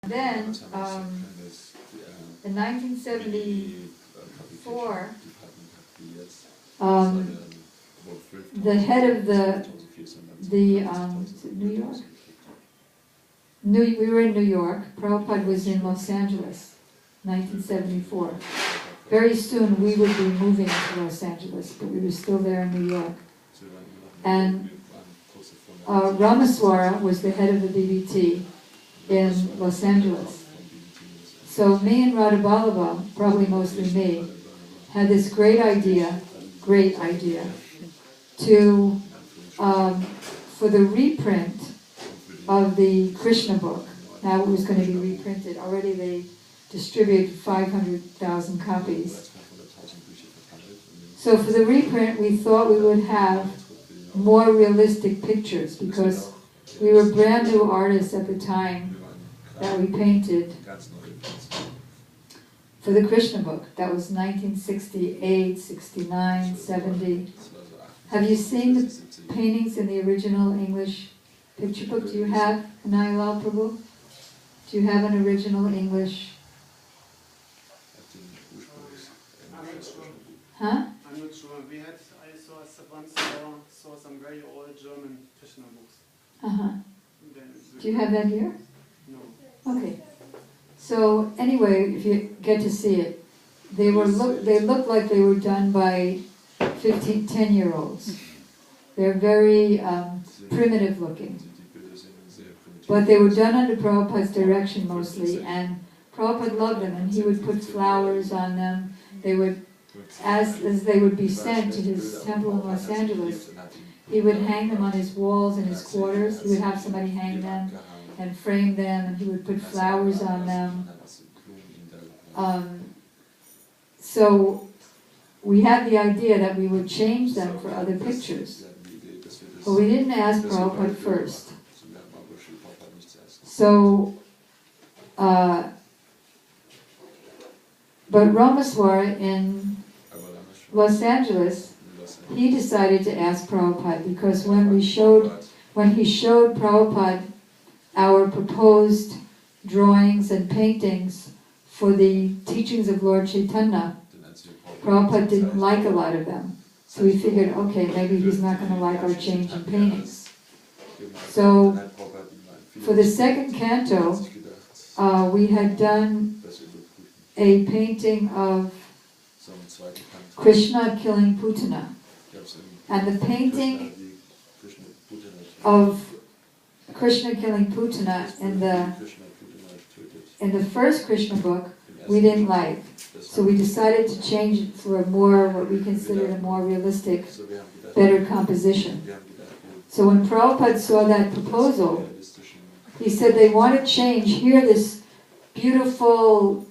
Then, in 1974, the head of New York? We were in New York. Prabhupada was in Los Angeles, 1974. Very soon we would be moving to Los Angeles, but we were still there in New York. And Ramaswara was the head of the BBT in Los Angeles. So me and Radhaballabha, probably mostly me, had this great idea, to, for the reprint of the Krishna book. Now it was going to be reprinted. Already they distributed 500,000 copies. So for the reprint, we thought we would have more realistic pictures, because we were brand new artists at the time that we painted for the Krishna book. That was 1968, 69, 70. Have you seen the paintings in the original English picture book? Do you have, Anayalal Prabhu? Do you have an original English? Huh? I'm not sure. I once saw some very old German Krishna books. Do you have that here? No. Okay. So anyway, if you get to see it, they look like they were done by 10-year-olds. They're very primitive looking. But they were done under Prabhupada's direction mostly, and Prabhupada loved them, and he would put flowers on them. They would, as they would be sent to his temple in Los Angeles, he would hang them on his walls in his quarters. He would have somebody hang them and frame them, and he would put flowers on them. So we had the idea that we would change them for other pictures. But we didn't ask Prabhupada first. So, but Ramaswara in Los Angeles, he decided to ask Prabhupada, because when he showed Prabhupada our proposed drawings and paintings for the teachings of Lord Chaitanya, Prabhupada didn't like a lot of them. So we figured, okay, maybe he's not going to like our change in paintings. So for the second canto, we had done a painting of Krishna killing Putana. And the painting of Krishna killing Putana in the first Krishna book, we didn't like. So we decided to change it for a more, what we considered a more realistic, better composition. So when Prabhupada saw that proposal, he said they want to change here this beautiful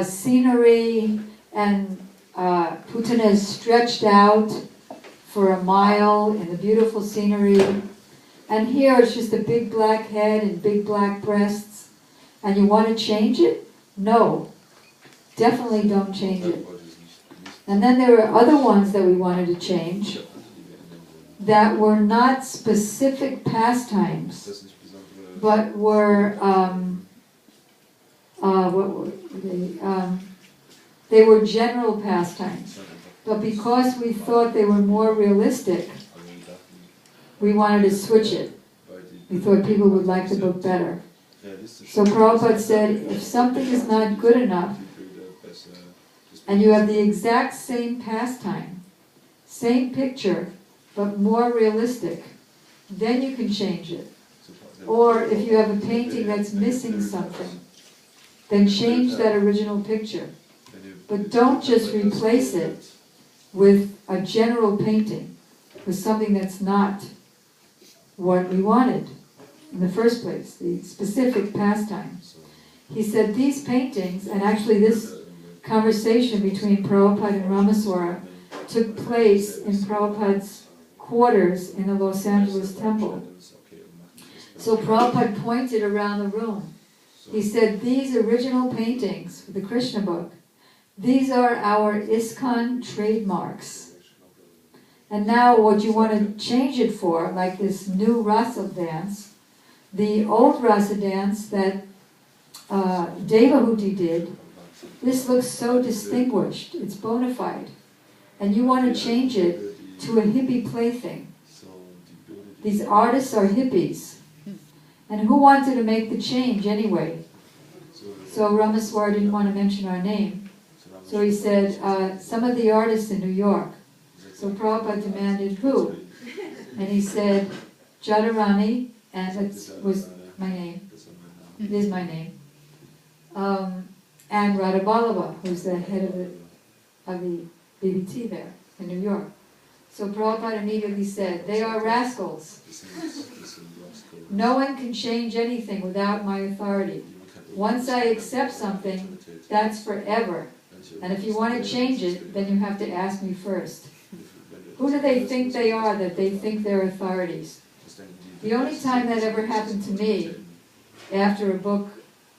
scenery, and Putana is stretched out for a mile in the beautiful scenery. And here it's just a big black head and big black breasts. And you want to change it? No. Definitely don't change it. And then there were other ones that we wanted to change that were not specific pastimes, but were, what were they? They were general pastimes. But because we thought they were more realistic, we wanted to switch it. We thought people would like the book better. So Prabhupada said, if something is not good enough, and you have the exact same pastime, same picture, but more realistic, then you can change it. Or if you have a painting that's missing something, then change that original picture. But don't just replace it with a general painting, with something that's not what we wanted in the first place, the specific pastime. He said these paintings, and actually this conversation between Prabhupada and Ramaswara took place in Prabhupada's quarters in the Los Angeles temple. So Prabhupada pointed around the room. He said, these original paintings for the Krishna book, these are our ISKCON trademarks. And now what you want to change it for, like this new rasa dance, the old rasa dance that Devahuti did, this looks so distinguished, it's bona fide, and you want to change it to a hippie plaything. These artists are hippies. And who wanted to make the change anyway? So Ramaswar didn't want to mention our name. So he said, some of the artists in New York. So Prabhupada demanded who? And he said, Syamarani, and that was my name. It is my name. And Radhaballabha, who's the head of the BBT there in New York. So Prabhupada immediately said, they are rascals. No one can change anything without my authority. Once I accept something, that's forever. And if you want to change it, then you have to ask me first. Who do they think they are that they think they're authorities? The only time that ever happened to me, after a book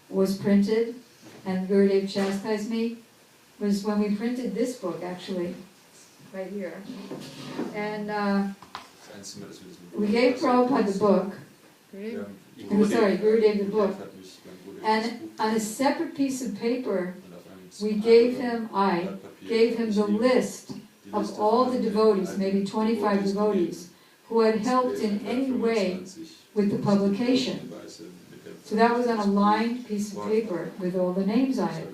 was printed, and Gurudev chastised me, was when we printed this book, actually, right here. And we gave Prabhupada the book. Gurudev the book. And on a separate piece of paper, I gave him the list of all the devotees, maybe 25 devotees, who had helped in any way with the publication. So that was on a lined piece of paper with all the names on it.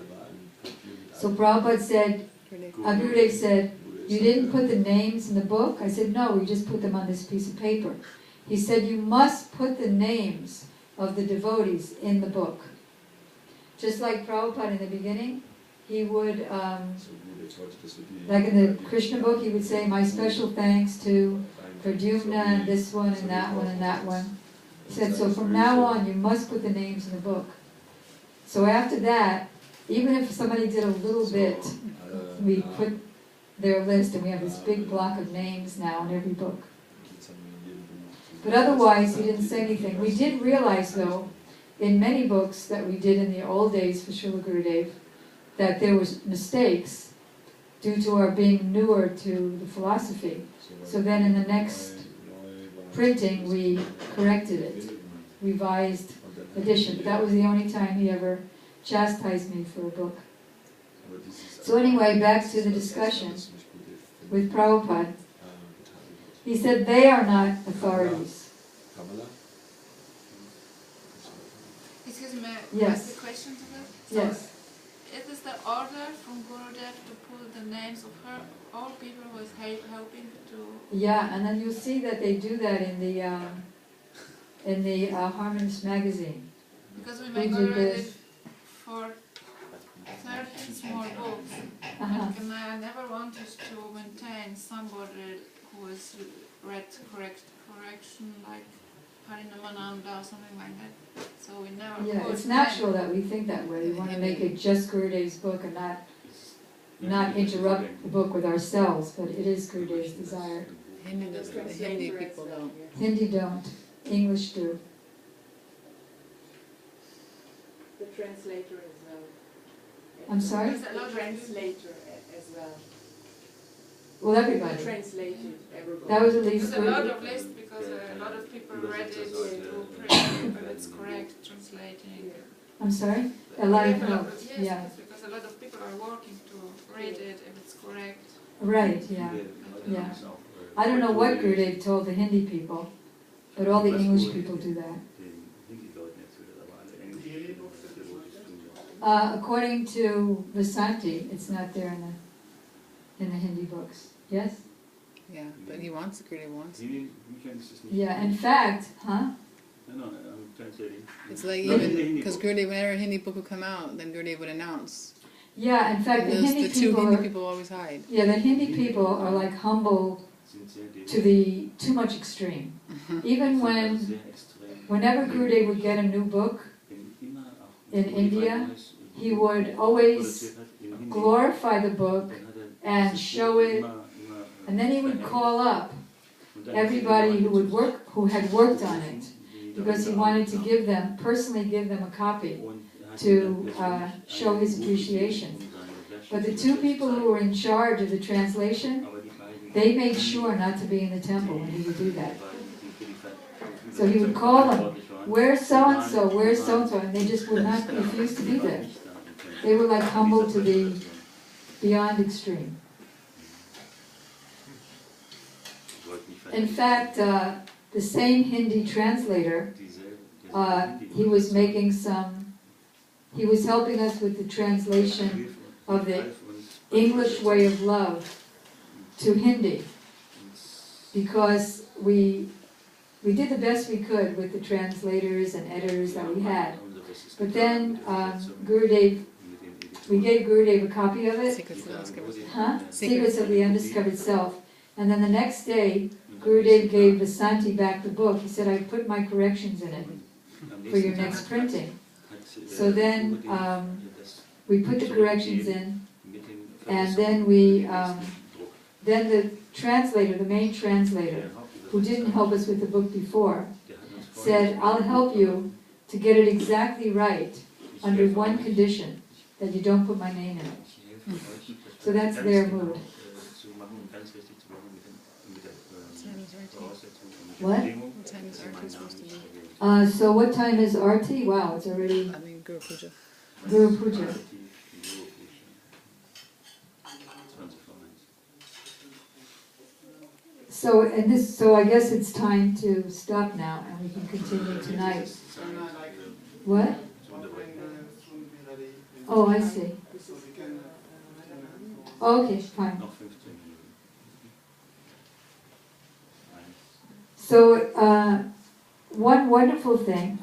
So Prabhupada said, Gurudev said, you didn't put the names in the book? I said, no, we just put them on this piece of paper. He said, you must put the names of the devotees in the book. Just like Prabhupada in the beginning, he would, like in the Krishna book, he would say, my special thanks to Pradyumna, and this one, and that one, and that one. He said, so from now on, you must put the names in the book. So after that, even if somebody did a little bit, we put their list, and we have this big block of names now in every book. But otherwise, he didn't say anything. We did realize, though, in many books that we did in the old days for Srila Gurudev, that there was mistakes due to our being newer to the philosophy. So then in the next printing, we corrected it, revised edition. But that was the only time he ever chastised me for a book. So anyway, back to the discussion with Prabhupada. He said they are not authorities. Excuse me, may I Yes. ask a question to that? Yes. It is the order from Gurudev to put the names of all people who is helping to... Yeah, and then you'll see that they do that in the Harmonious magazine. Because we make already for 13 small books. And I never wanted to maintain somebody who is read correction like Harinamananda or something like that. So we never... Yeah, it's natural that we think that way. We want to make it just Gurudev's book and not interrupt the book with ourselves, but it is Gurudev's desire. Hindi people don't. Hindi don't. English do. The translator as well. I'm sorry? There's a lot The of translator as well. Well, everybody. Translated, everybody. That was at least There's a lot good. of lists because a lot of people read it to print, but it's correct translating. I'm sorry? A lot of notes. Yes, Yeah. because a lot of people are working to read it if it's correct. Right, yeah. Yeah. I don't know what Gurudev told the Hindi people, but all the English people do that. According to Vasanti, it's not there in the Hindi books. Yes? Yeah, but he wants it, Gurudev wants it. Yeah, in fact, huh? No, I'm translating. It's like even, because Gurudev, whenever a Hindi book would come out, then Gurudev would announce. Yeah, in fact, And the Hindi the two people Hindi are, people always hide. yeah, the Hindi people are like humble to the too much extreme. Even whenever Gurudev would get a new book in India, he would always glorify the book and show it, and then he would call up everybody who had worked on it, because he wanted to personally give them a copy to show his appreciation. But the two people who were in charge of the translation, they made sure not to be in the temple when he would do that. So he would call them, where's so-and-so, where's so-and-so, and they just would not refuse to be there. They were like humble to the beyond extreme. In fact, the same Hindi translator, he was helping us with the translation of the English way of love to Hindi, because we did the best we could with the translators and editors that we had. But then we gave Gurudev a copy of it, Secrets of the Undiscovered Self, and then the next day Gurudev gave Vasanti back the book. He said, I put my corrections in it for your next printing. So then we put the corrections in, and then then the translator, the main translator, who didn't help us with the book before, said, I'll help you to get it exactly right under one condition, that you don't put my name in it. So that's their mood. What? What time is Arti supposed to be? So what time is Arti? Wow, it's already I mean, Guru Puja. Guru Puja. So I guess it's time to stop now, and we can continue tonight. What? Oh, I see. Okay, fine. So one wonderful thing,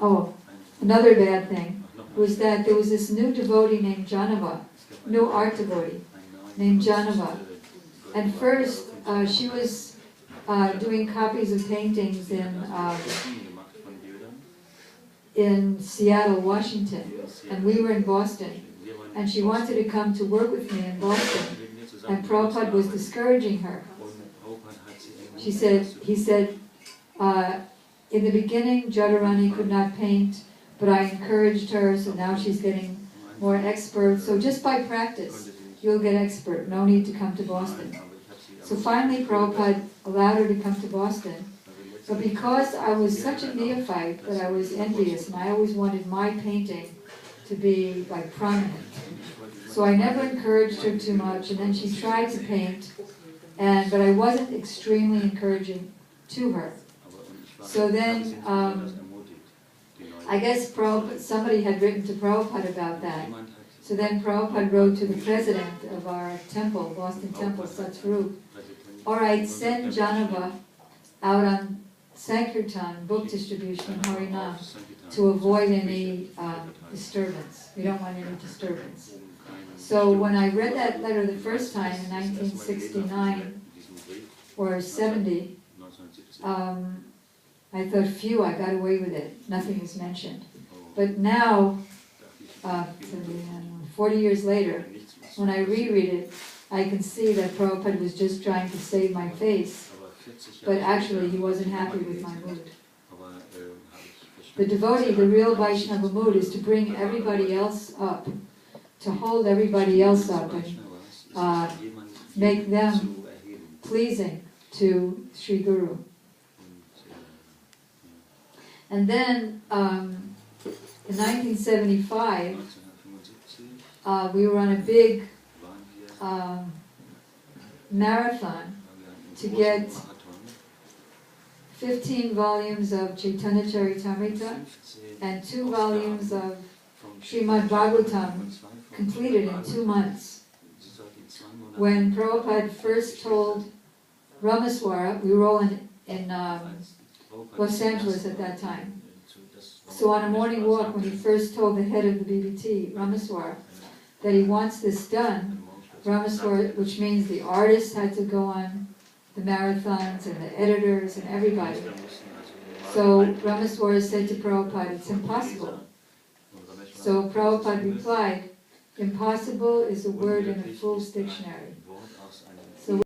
another bad thing, was that there was this new devotee named Janava, new art devotee named Janava. And first, she was doing copies of paintings in Seattle, Washington, and we were in Boston. And she wanted to come to work with me in Boston, and Prabhupada was discouraging her. He said, in the beginning, Jadharani could not paint, but I encouraged her, so now she's getting more expert. So just by practice, you'll get expert. No need to come to Boston. So finally, Prabhupada allowed her to come to Boston. But because I was such a neophyte that I was envious, and I always wanted my painting to be like prominent. So I never encouraged her too much, and then she tried to paint, but I wasn't extremely encouraging to her. So then, I guess somebody had written to Prabhupada about that. So then Prabhupada wrote to the president of our temple, Boston Temple, Satsvarup, all right, send Janava out on Sankirtan, book distribution, Harinam, to avoid any disturbance. We don't want any disturbance. So when I read that letter the first time in 1969 or 70, I thought, phew, I got away with it. Nothing is mentioned. But now, 40 years later, when I reread it, I can see that Prabhupada was just trying to save my face, but actually he wasn't happy with my mood. The devotee, the real Vaishnava mood, is to bring everybody else up, to hold everybody else up and make them pleasing to Sri Guru. And then in 1975, we were on a big marathon to get 15 volumes of Chaitanya Charitamrita and 2 volumes of Srimad Bhagavatam completed in 2 months. When Prabhupada first told Ramaswara, we were all in Los Angeles at that time. So on a morning walk, when he first told the head of the BBT, Ramaswara, that he wants this done, Ramaswara, which means the artists had to go on the marathons and the editors and everybody. So Ramaswara said to Prabhupada, it's impossible. So Prabhupada replied, impossible is a word in a fool's dictionary.